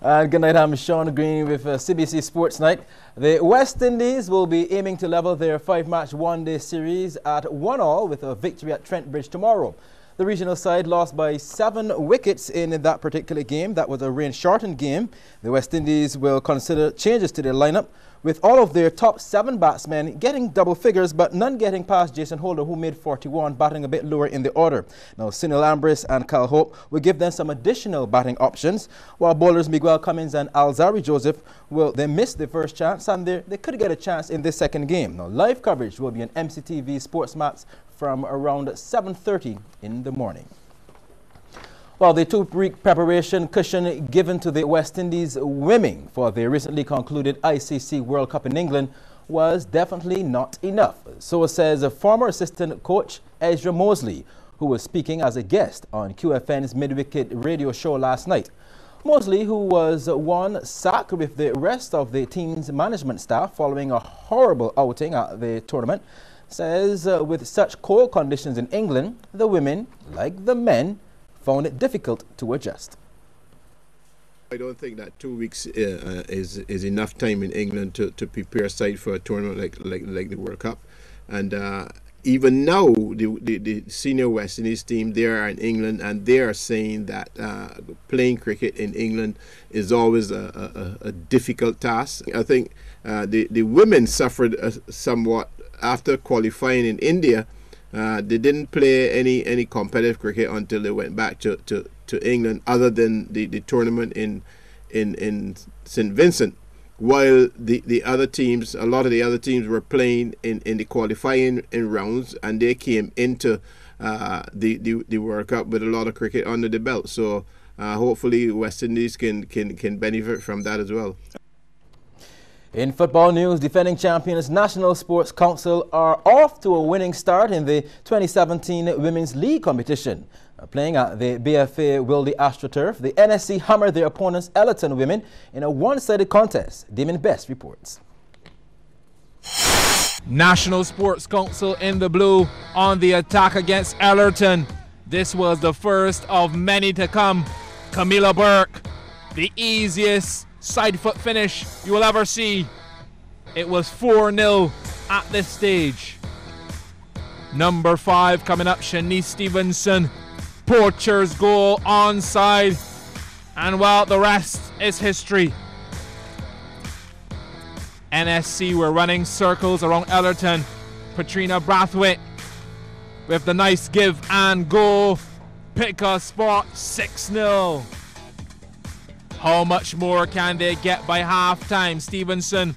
Good night, I'm Sean Green with CBC Sports Night. The West Indies will be aiming to level their 5-match one-day series at 1-1 with a victory at Trent Bridge tomorrow. The regional side lost by 7 wickets in that particular game. That was a rain-shortened game. The West Indies will consider changes to their lineup, with all of their top 7 batsmen getting double figures, but none getting past Jason Holder, who made 41, batting a bit lower in the order. Now, Sunil Ambrose and Cal Hope will give them some additional batting options, while bowlers Miguel Cummins and Alzari Joseph they missed their first chance, and they could get a chance in this second game. Now, live coverage will be on MCTV Sports Maps from around 7:30 in the morning. Well, the 2-week preparation cushion given to the West Indies women for the recently concluded ICC World Cup in England was definitely not enough. So says a former assistant coach Ezra Mosley, who was speaking as a guest on QFN's Mid-Wicket radio show last night. Mosley, who was sacked with the rest of the team's management staff following a horrible outing at the tournament, says with such cold conditions in England, the women, like the men, found it difficult to adjust. I don't think that 2 weeks is enough time in England to prepare a side for a tournament like the World Cup. And even now, the senior West Indies team, they are in England, and they are saying that playing cricket in England is always a difficult task. I think the women suffered somewhat after qualifying in India. They didn't play any competitive cricket until they went back to England, other than the tournament in St. Vincent. While the other teams, a lot of the other teams were playing in the qualifying rounds, and they came into the World Cup with a lot of cricket under the belt. So hopefully West Indies can benefit from that as well. In football news, defending champions National Sports Council are off to a winning start in the 2017 Women's League competition. Playing at the BFA Wildy AstroTurf, the NSC hammered their opponents Ellerton women in a one-sided contest. Damon Best reports. National Sports Council in the blue on the attack against Ellerton. This was the first of many to come. Camilla Burke, the easiest side foot finish you will ever see. It was 4-0 at this stage. Number 5 coming up, Shanice Stevenson. Poacher's goal onside, and well, the rest is history. NSC were running circles around Ellerton. Patrina Brathwaite with the nice give and go. Pick a spot, 6-0. How much more can they get by half-time? Stevenson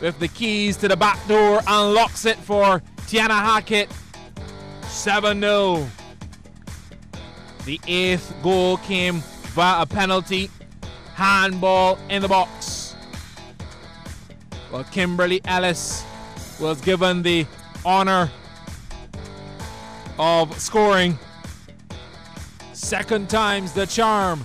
with the keys to the back door unlocks it for Tiana Hackett. 7-0. The 8th goal came via a penalty. Handball in the box. Well, Kimberly Ellis was given the honor of scoring. Second time's the charm.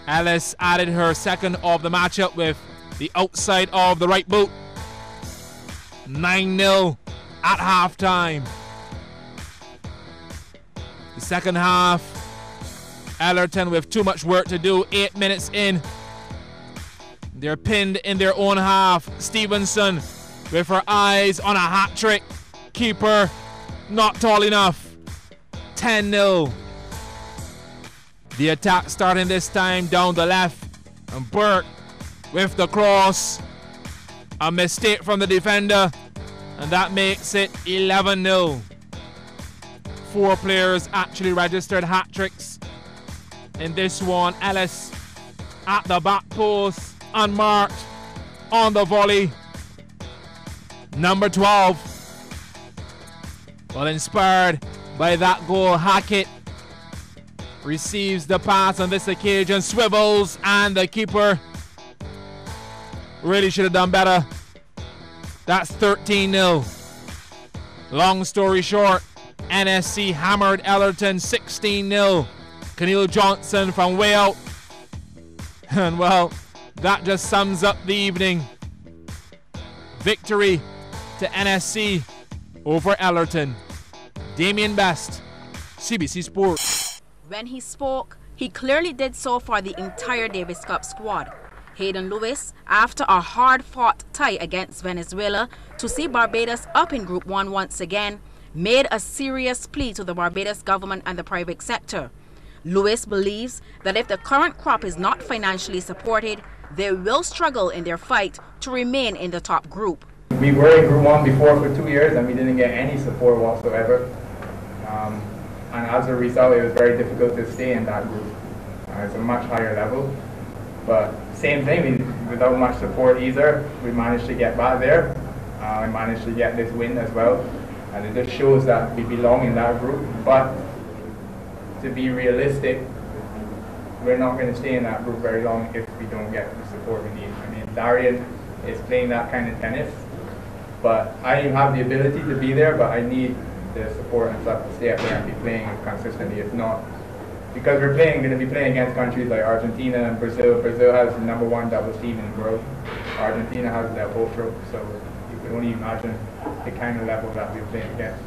Ellis added her second of the matchup with the outside of the right boot. 9-0 at halftime. The second half, Ellerton with too much work to do. 8 minutes in, they're pinned in their own half. Stevenson with her eyes on a hat trick. Keeper not tall enough. 10-0. The attack starting this time down the left, and Burke with the cross. A mistake from the defender, and that makes it 11-0. 4 players actually registered hat tricks in this one. Ellis at the back post, unmarked on the volley. Number 12. Well, inspired by that goal, Hackett receives the pass on this occasion, swivels, and the keeper really should have done better. That's 13-0. Long story short, NSC hammered Ellerton 16-0. Keneal Johnson from way out. And well, that just sums up the evening. Victory to NSC over Ellerton. Damien Best, CBC Sports. When he spoke He clearly did so for the entire Davis Cup squad. Hayden Lewis, after a hard-fought tie against Venezuela to see Barbados up in Group 1 once again, made a serious plea to the Barbados government and the private sector. Lewis believes that if the current crop is not financially supported, they will struggle in their fight to remain in the top group. We were in Group 1 before for 2 years and we didn't get any support whatsoever. And as a result, it was very difficult to stay in that group. It's a much higher level. But same thing, without much support either, we managed to get back there. We managed to get this win as well. And it just shows that we belong in that group. But to be realistic, we're not going to stay in that group very long if we don't get the support we need. I mean, Darian is playing that kind of tennis, but I have the ability to be there, but I need the support and stuff to stay up there and be playing consistently. If not, because we're going to be playing against countries like Argentina and Brazil. Brazil has the #1 doubles team in the world. Argentina has their potro, so you can only imagine the kind of level that we're playing against.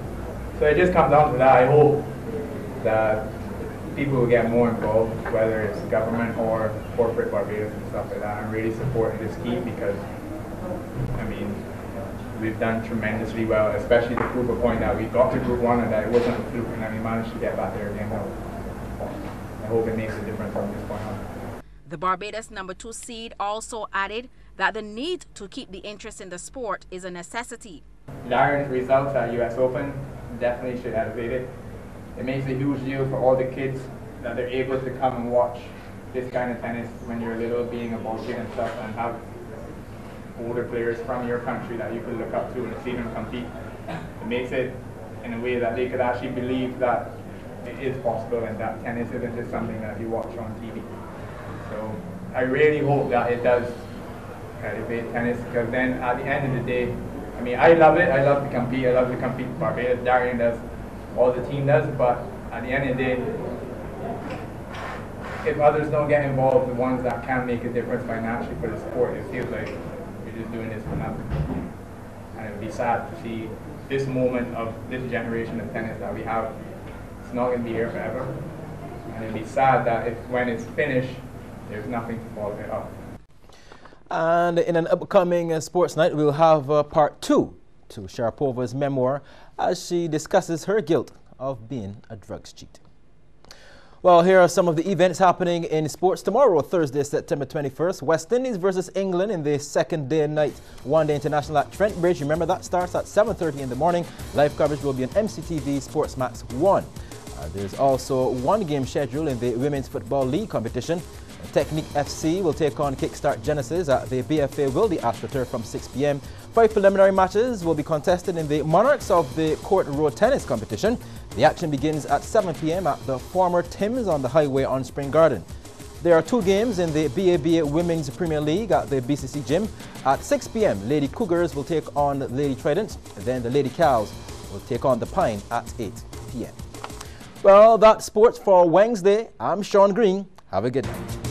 So it just comes down to that. I hope that people will get more involved, whether it's government or corporate Barbados and stuff like that, and really supporting this team because, I mean, we've done tremendously well, especially to prove a point that we got to Group 1 and that it wasn't a fluke and that we managed to get back there again. I hope it makes a difference from this point on. The Barbados #2 seed also added that the need to keep the interest in the sport is a necessity. Darian's results at US Open definitely should elevate it. It makes a huge deal for all the kids that they're able to come and watch this kind of tennis when you're little, being a ball kid and stuff, and have older players from your country that you can look up to and see them compete. It makes it in a way that they could actually believe that it is possible and that tennis isn't just something that you watch on TV. So I really hope that it does elevate tennis, because then at the end of the day, I mean, I love it. I love to compete. I love to compete with Barbados. Darian does. All the team does. But at the end of the day, if others don't get involved, the ones that can make a difference financially for the sport, it feels like you're just doing this for nothing. And it would be sad to see this moment of this generation of tennis that we have. It's not going to be here forever. And it would be sad that when it's finished, there's nothing to follow it up. And in an upcoming sports night, we'll have part 2 to Sharapova's memoir as she discusses her guilt of being a drugs cheat. Well, here are some of the events happening in sports tomorrow, Thursday, September 21st. West Indies versus England in the second day and night one-day international at Trent Bridge. Remember, that starts at 7:30 in the morning. Live coverage will be on MCTV Sports Max 1. There's also one game scheduled in the Women's Football League competition. Technique FC will take on Kickstart Genesis at the BFA Wildy AstroTurf from 6 p.m. 5 preliminary matches will be contested in the Monarchs of the Court Road Tennis competition. The action begins at 7 p.m. at the former Tim's on the highway on Spring Garden. There are 2 games in the BABA Women's Premier League at the BCC Gym. At 6 p.m. Lady Cougars will take on Lady Trident. Then the Lady Cows will take on the Pine at 8 p.m. Well, that's sports for Wednesday. I'm Sean Green. Have a good night.